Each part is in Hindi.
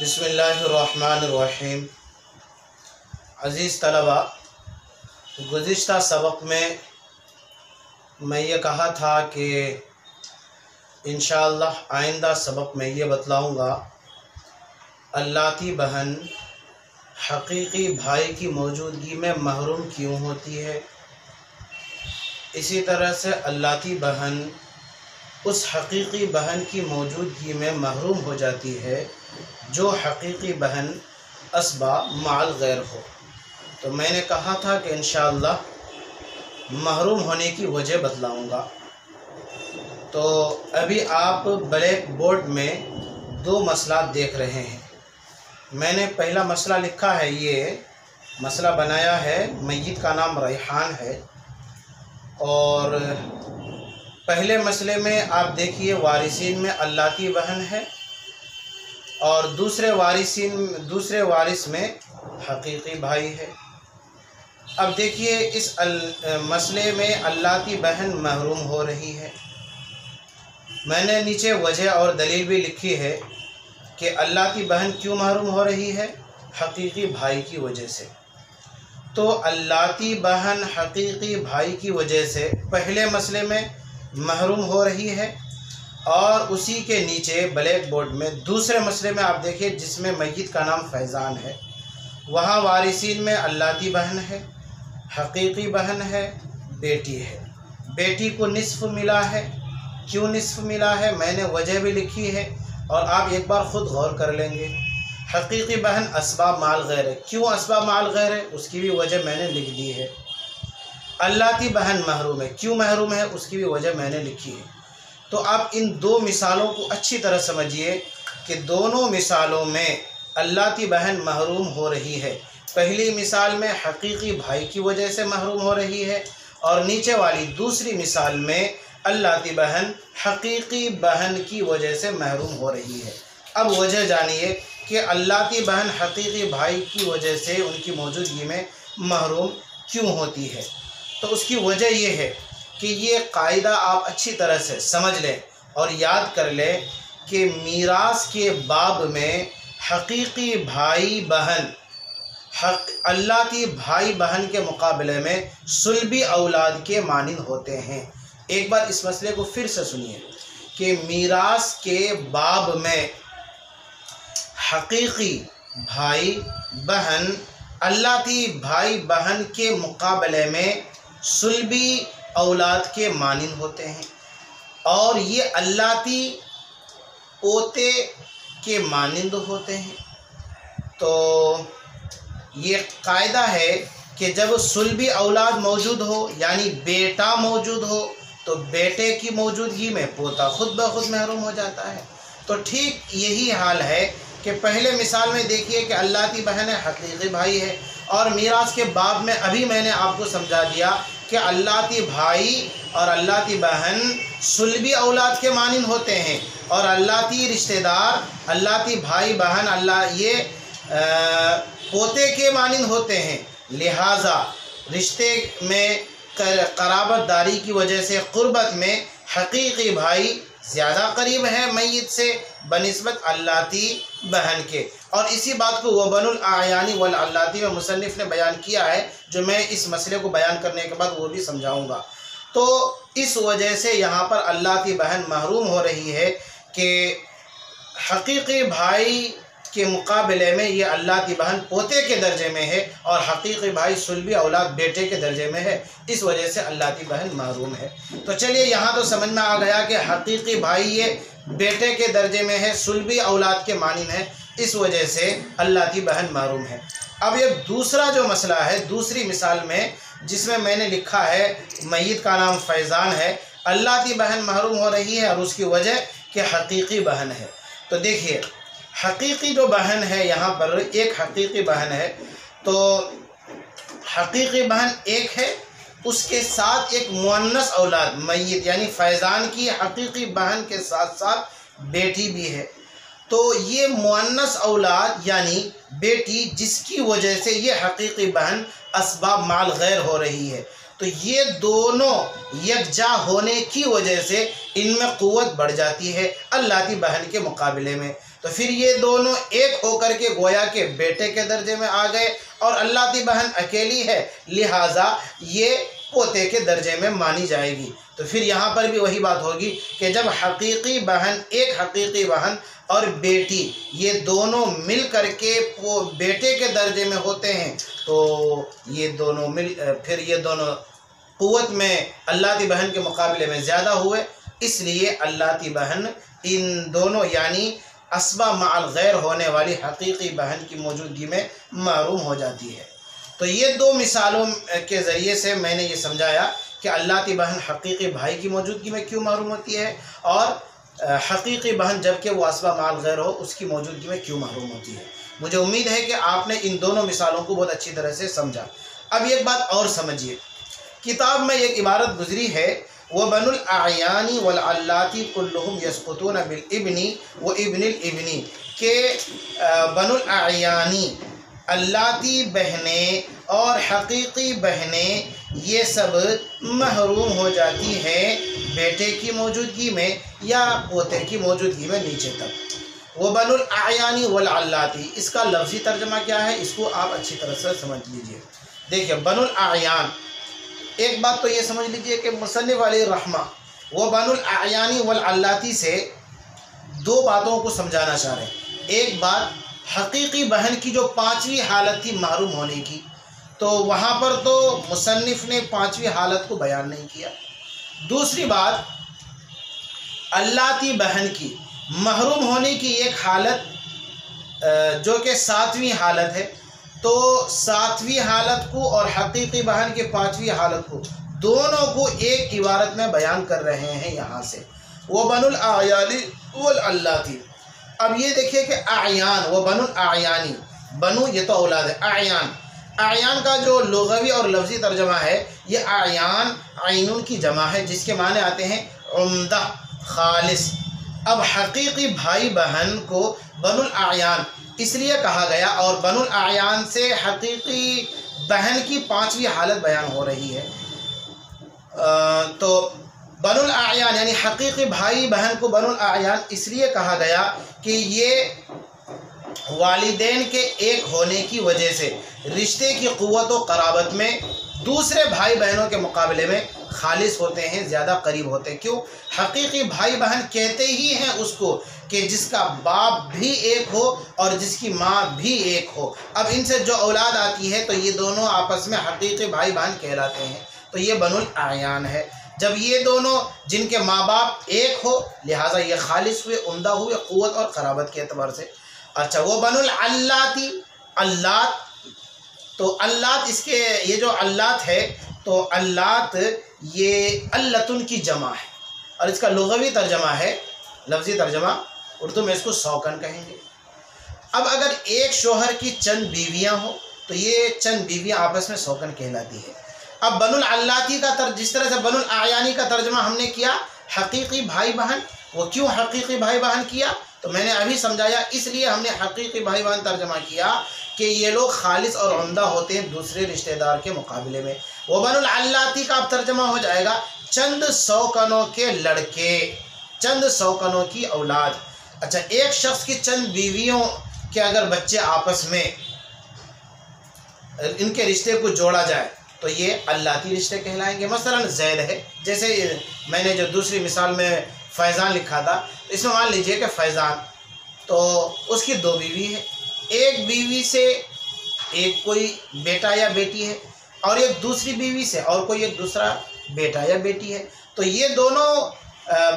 बिस्मिल्लाहिर्रहमानिर्रहीम। अज़ीज़ तलबा, गुज़िश्ता सबक़ में मैं ये कहा था कि इंशाअल्लाह आइंदा सबक़ में ये बतलाऊँगा अल्लाती बहन हकीकी भाई की मौजूदगी में महरूम क्यों होती है। इसी तरह से अल्लाती बहन उस हकीकी बहन की मौजूदगी में महरूम हो जाती है जो हकीकी बहन अस्बा माल गैर हो। तो मैंने कहा था कि इंशाअल्लाह महरूम होने की वजह बतलाऊँगा। तो अभी आप ब्लैक बोर्ड में दो मसला देख रहे हैं। मैंने पहला मसला लिखा है, ये मसला बनाया है, मय्यत का नाम रेहान है। और पहले मसले में आप देखिए वारिसीन में अल्लाती बहन है और दूसरे वारिस में हकीकी भाई है। अब देखिए इस मसले में अल्लाती बहन महरूम हो रही है। मैंने नीचे वजह और दलील भी लिखी है कि अल्लाती बहन क्यों महरूम हो रही है, हकीकी भाई की वजह से। तो अल्लाती बहन हकीकी भाई की वजह से पहले मसले में महरूम हो रही है और उसी के नीचे ब्लैक बोर्ड में दूसरे मसले में आप देखिए जिसमें मय्यत का नाम फैज़ान है, वहाँ वारिसीन में अल्लाती बहन है, हकीकी बहन है, बेटी है। बेटी को निस्फ़ मिला है। क्यों निस्फ़ मिला है मैंने वजह भी लिखी है और आप एक बार ख़ुद गौर कर लेंगे। हकीकी बहन अस्बाब माल गैर है। क्यों अस्बाब माल गैर है उसकी भी वजह मैंने लिख दी है। अल्लाती बहन महरूम है। क्यों महरूम है उसकी भी वजह मैंने लिखी है। तो आप इन दो मिसालों को अच्छी तरह समझिए कि दोनों मिसालों में अल्लाती बहन महरूम हो रही है। पहली मिसाल में हकीकी भाई की वजह से महरूम हो रही है और नीचे वाली दूसरी मिसाल में अल्लाती बहन हकीकी बहन की वजह से महरूम हो रही है। अब वजह जानिए कि अल्लाती बहन हकीकी भाई की वजह से उनकी मौजूदगी में महरूम क्यों होती है। तो उसकी वजह यह है कि ये कायदा आप अच्छी तरह से समझ लें और याद कर लें कि मीरास के बाब में हकीकी भाई बहन अल्लाती भाई बहन के मुकाबले में सुल्बी औलाद के मानिंद होते हैं। एक बार इस मसले को फिर से सुनिए कि मीरास के बाब में हकीकी भाई बहन अल्लाती भाई बहन के मुकाबले में सुल्बी औलाद के मानिंद होते हैं और ये अल्लाती पोते के मानिंद होते हैं। तो ये कायदा है कि जब सुल्बी औलाद मौजूद हो यानी बेटा मौजूद हो तो बेटे की मौजूदगी में पोता खुद ब खुद महरूम हो जाता है। तो ठीक यही हाल है कि पहले मिसाल में देखिए कि अल्लाती बहन है, हकीकी भाई है और मीरास के बाब में अभी मैंने आपको समझा दिया कि अल्लाती भाई और अल्लाती बहन सुल्बी औलाद के मानिंद होते हैं और अल्लाती रिश्तेदार अल्लाती भाई बहन ये पोते के मानिंद होते हैं। लिहाजा रिश्ते में क़राबतदारी की वजह से क़ुर्बत में हकीकी भाई ज़्यादा करीब है मय्यत से बनिस्बत अल्लाती बहन के। और इसी बात को वबनुल आयानी वल अल्लाती में मुसन्निफ़ ने बयान किया है, जो मैं इस मसले को बयान करने के बाद वो भी समझाऊंगा। तो इस वजह से यहाँ पर अल्लाती बहन महरूम हो रही है कि हकीकी भाई के मुकाबले में ये अल्लाती बहन पोते के दर्जे में है और हकीकी भाई सुल्बी औलाद बेटे के दर्जे में है। इस वजह से अल्लाती बहन महरूम है। तो चलिए यहाँ तो समझ में आ गया कि हकीकी भाई ये बेटे के दर्जे में है, सुल्बी औलाद के मानिंद है, इस वजह से अल्लाती बहन महरूम है। अब ये दूसरा जो मसला है, दूसरी मिसाल में जिसमें मैंने लिखा है मय्यत का नाम फैज़ान है, अल्लाती बहन महरूम हो रही है और उसकी वजह कि हकीकी बहन है। तो देखिए हकीकी जो बहन है, यहाँ पर एक हकीकी बहन है, तो हकीकी बहन एक है, उसके साथ एक मुअन्नस औलाद मय्यत यानी फैज़ान की हकीकी बहन के साथ साथ बेटी भी है। तो ये मुअन्नस औलाद यानी बेटी जिसकी वजह से ये हकीकी बहन अस्बाब माल गैर हो रही है, तो ये दोनों यकजा होने की वजह से इनमें क़ुव्वत बढ़ जाती है अल्लाती बहन के मुकाबले में। तो फिर ये दोनों एक होकर के गोया के बेटे के दर्जे में आ गए, और अल्लाती बहन अकेली है, लिहाजा ये पोते के दर्जे में मानी जाएगी। तो फिर यहाँ पर भी वही बात होगी कि जब हकीकी बहन, एक हकीकी बहन और बेटी ये दोनों मिल करके वो बेटे के दर्जे में होते हैं, तो ये दोनों फिर ये दोनों क़ुव्वत में अल्लाती बहन के मुकाबले में ज़्यादा हुए, इसलिए अल्लाती बहन इन दोनों यानी असबा माल गैर होने वाली हकीकी बहन की मौजूदगी में महरूम हो जाती है। तो ये दो मिसालों के ज़रिए से मैंने ये समझाया कि अल्लाती बहन हकीकी भाई की मौजूदगी में क्यों महरूम होती है, और हकीकी बहन जबकि वो असबा माल गैर हो उसकी मौजूदगी में क्यों महरूम होती है। मुझे उम्मीद है कि आपने इन दोनों मिसालों को बहुत अच्छी तरह से समझा। अब एक बात और समझिए, किताब में एक इबारत गुजरी है, व बनुल आयानी वल अल्लाती कुल्लुहुम यसकुतून बिल इब्नी व इब्निल इब्नी, के बनुल आयानी अल्लाती बहनें और हकीकी बहनें ये सब महरूम हो जाती हैं बेटे की मौजूदगी में या पोते की मौजूदगी में नीचे तक। वो बनुल आयानी वल अल्लाती, इसका लफ्ज़ी तर्जमा क्या है, इसको आप अच्छी तरह से समझ लीजिए। देखिए बनुल आयान, एक बात तो ये समझ लीजिए कि मुसन्निफ़ अलैहि रहमा वो बनुल आयानी वल अल्लाती से दो बातों को समझाना चाह रहे हैं। एक बात हकीकी बहन की जो पांचवी हालत थी महरूम होने की, तो वहाँ पर तो मुसन्निफ़ ने पांचवी हालत को बयान नहीं किया। दूसरी बात अल्लाती बहन की महरूम होने की एक हालत जो कि सातवीं हालत है, तो सातवीं हालत को और हकीकी बहन के पांचवी हालत को दोनों को एक इबारत में बयान कर रहे हैं यहाँ से, वो बनुल आयानी वल अल्लाती। अब ये देखिए कि आयान व बनुल आयानी, बनु ये तो औलाद है, आयान, आयान का जो लुग़वी और लफ्ज़ी तर्जमा है, ये आयान आइनुन की जमा है जिसके माने आते हैं उम्दा, खालिस। अब हकीकी भाई बहन को बनुल आयान इसलिए कहा गया, और बनुल आयान से हकीकी बहन की पांचवी हालत बयान हो रही है। तो बनुल आयान यानी हकीकी भाई बहन को बनुल आयान इसलिए कहा गया कि ये वालिदैन के एक होने की वजह से रिश्ते की क़ुव्वत व क़राबत में दूसरे भाई बहनों के मुकाबले में खालिस होते हैं, ज़्यादा करीब होते हैं। क्यों? हकीकी भाई बहन कहते ही हैं उसको कि जिसका बाप भी एक हो और जिसकी माँ भी एक हो। अब इनसे जो औलाद आती है तो ये दोनों आपस में हकीकी भाई बहन कहलाते हैं। तो ये बनुल आयान है। जब ये दोनों जिनके माँ बाप एक हो, लिहाजा ये खालिस हुए, उम्दा हुए क़ुव्वत और क़राबत के एतबार से। अच्छा, वो बनुल अल्लाती, अल्लात, तो अल्लात इसके ये जो अल्लात है, तो अल्लात ये अल्लतुन की जमा है, और इसका लुग़वी तर्जमा है, लफ्ज़ी तर्जमा उर्दू में इसको सौकन कहेंगे। अब अगर एक शोहर की चंद बीवियां हो तो ये चंद बीवियां आपस में सौकन कहलाती है। अब बनुल अल्लाती का जिस तरह से बनुल आयानी का तर्जमा हमने किया हकीकी भाई बहन, वो क्यों हकीकी भाई बहन किया तो मैंने अभी समझाया, इसलिए हमने हकीकी भाई बहन तर्जमा किया कि ये लोग खालिस और उम्दा होते हैं दूसरे रिश्तेदार के मुकाबले में। वो बनुल अल्लाती का अब तर्जमा हो जाएगा चंद सौकनों के लड़के, चंद सौकनों की औलाद। अच्छा, एक शख्स की चंद बीवियों के अगर बच्चे आपस में इनके रिश्ते को जोड़ा जाए तो ये अल्लाती रिश्ते कहलाएंगे। मसलन ज़ैद है, जैसे मैंने जो दूसरी मिसाल में फैज़ान लिखा था, इसमें मान लीजिए कि फैज़ान तो उसकी दो बीवी है, एक बीवी से एक कोई बेटा या बेटी है और एक दूसरी बीवी से और कोई एक दूसरा बेटा या बेटी है। तो ये दोनों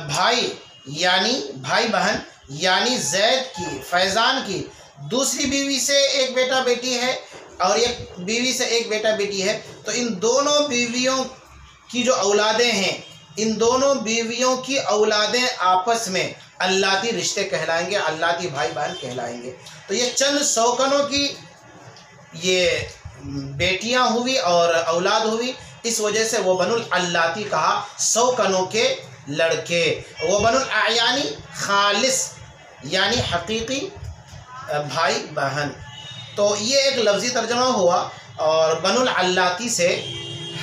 भाई यानी भाई बहन यानी ज़ैद की, फैज़ान की दूसरी बीवी से एक बेटा बेटी है और एक बीवी से एक बेटा बेटी है। तो इन दोनों बीवियों की जो औलादें हैं, इन दोनों बीवियों की औलादें आपस में अल्लाती रिश्ते कहलाएंगे, अल्लाती भाई बहन कहलाएंगे। तो ये चंद सौकनों की ये बेटियां हुई और औलाद हुई, इस वजह से वो बनुल अल्लाती कहा, सौकनों के लड़के। वो बनुल आयानी खालिस यानी हकीकी भाई बहन। तो ये एक लफ्ज़ी तर्जमा हुआ। और बनुल अल्लाती से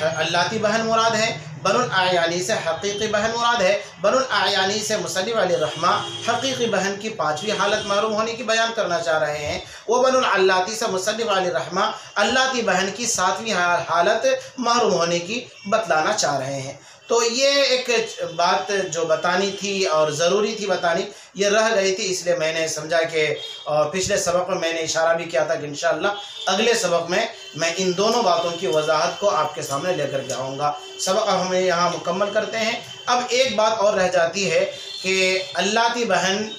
अल्लाती बहन मुराद है, बनुल आयानी से हकीकी बहन मुराद है। बनुल आयानी से मुसल्ली वाली रहमा हकीकी बहन की 5वीं हालत महरूम होने की बयान करना चाह रहे हैं। वो बनुल अल्लाती से मुसल्ली वाली रहमा अल्लाती बहन की 7वीं हालत महरूम होने की बतलाना चाह रहे हैं। तो ये एक बात जो बतानी थी और ज़रूरी थी बतानी, ये रह गई थी, इसलिए मैंने समझा कि और पिछले सबक में मैंने इशारा भी किया था कि इंशाअल्लाह अगले सबक में मैं इन दोनों बातों की वजाहत को आपके सामने लेकर के आऊँगा। सबक अब हमें यहाँ मुकम्मल करते हैं। अब एक बात और रह जाती है कि अल्लाती बहन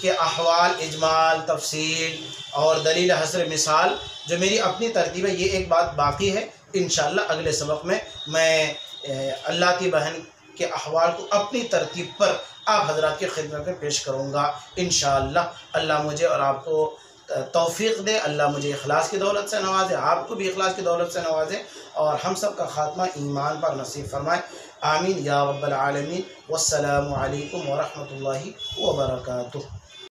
के अहवाल, इजमाल, तफसील और दलील हसर मिसाल जो मेरी अपनी तरतीब है, ये एक बात बाकी है। इंशाअल्लाह अगले सबक में मैं अल्लाती बहन के अहवाल को अपनी तरतीब पर आप हज़रात की खिदमत में पेश करूँगा इंशाअल्लाह। अल्लाह मुझे और आपको तौफ़ीक़ दे, अल्लाह मुझे इखलास की दौलत से नवाजे, आपको भी इखलास की दौलत से नवाजे और हम सब का ख़ात्मा ईमान पर नसीब फरमाए। आमीन या रब्बल आलमीन। वस्सलामु अलैकुम व रहमतुल्लाहि व बरकातुहू।